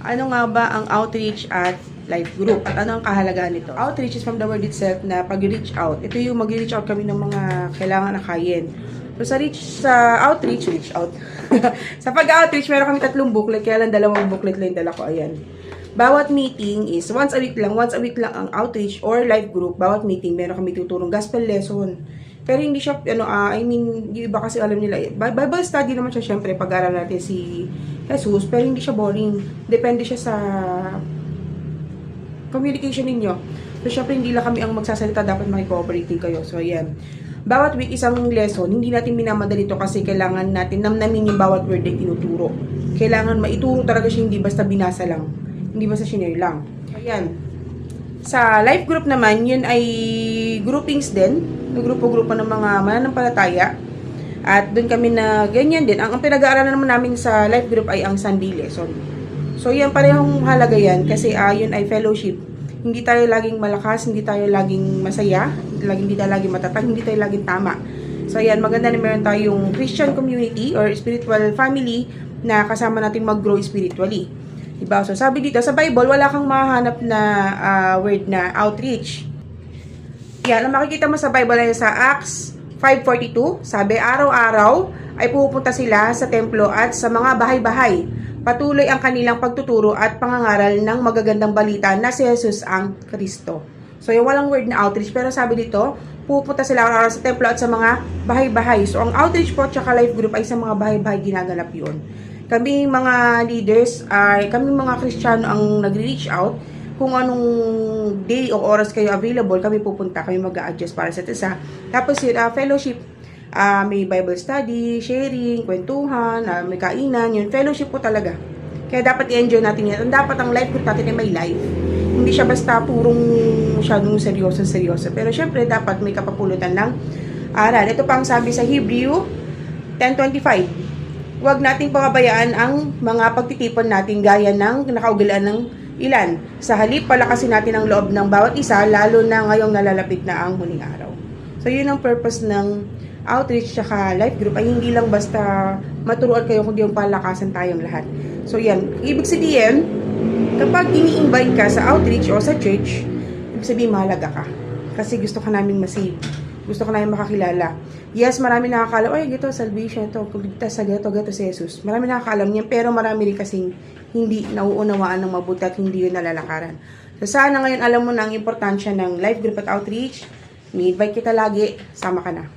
Ano nga ba ang outreach at life group? At ano ang kahalagahan nito? Outreach is from the word itself na pag-reach out. Ito yung mag-reach out kami ng mga kailangan na kayin. So sa outreach, reach out. Sa pag-outreach, meron kami 3 booklet. Kaya lang 2 booklet lang yung dala ko. Ayan. Bawat meeting is once a week lang ang outreach or life group. Bawat meeting, meron kami tuturong gospel lesson. Pero hindi siya, yung iba kasi alam nila, Bible study naman siya, syempre, pag-aral natin si Jesus, pero hindi siya boring. Depende siya sa communication ninyo. So, syempre, hindi lang kami ang magsasalita, dapat makikooperate din kayo. So, ayan. Bawat week, isang lesson, hindi natin minamadali ito kasi kailangan natin namnamin yung bawat word na tinuturo. Kailangan maituro talaga siya, hindi basta binasa lang. Hindi basta shinare lang. Ayan. Sa life group naman, yun ay groupings din. Grupo-grupo ng mga mananampalataya. At doon kami na ganyan din. Ang pinag-aaralan naman namin sa life group ay ang Sunday lesson. So, yan, parehong halaga yan. Kasi yun ay fellowship. Hindi tayo laging malakas, hindi tayo laging masaya, hindi tayo laging matatag, hindi tayo laging tama. So, yan, maganda na meron tayong Christian community or spiritual family na kasama natin mag-grow spiritually. Diba? So, sabi dito, sa Bible, wala kang mahanap na word na outreach. Yan, ang makikita mo sa Bible ay sa Acts 5:42, sabi, araw-araw ay pupunta sila sa templo at sa mga bahay-bahay. Patuloy ang kanilang pagtuturo at pangangaral ng magagandang balita na si Jesus ang Kristo. So, yung walang word na outreach, pero sabi dito, pupunta sila araw-araw sa templo at sa mga bahay-bahay. So, ang outreach po at saka life group ay sa mga bahay-bahay ginaganap yun. Kami mga leaders, kami mga Kristiyano ang nag-reach out. Kung anong day o oras kayo available, kami pupunta, kami mag-a-adjust para sa isa. Tapos yun, fellowship, may Bible study, sharing, kwentuhan, may kainan, yun, fellowship po talaga. Kaya dapat i-enjoy natin yan. Dapat ang life group natin ay may life. Hindi siya basta purong masyadong seryoso. Pero syempre, dapat may kapapulutan ng aral. Ito pa ang sabi sa Hebrew 10:25. Huwag nating pababayaan ang mga pagtitipon natin gaya ng nakaugalan ng ilan. Sa halip, palakasin natin ang loob ng bawat isa, lalo na ngayong nalalapit na ang huling araw. So, yun ang purpose ng outreach tsaka life group ay hindi lang basta maturuan kayo, kundi yung palakasan tayong lahat. So, yan. Ibig sabihin, kapag ini-invite ka sa outreach o sa church, ibig sabihin mahalaga ka. Kasi gusto ka namin masave. Gusto ko namin makakilala. Yes, marami nakakaalam, ay, gito, salvation, ito, kuligtas sa gato si Jesus. Marami nakakaalam niyan, pero marami rin kasing hindi nauunawaan ng mabuti at hindi yun nalalakaran. So, sana ngayon alam mo na ang importansya ng life group at outreach. Ni-invite kita lagi, sama ka na.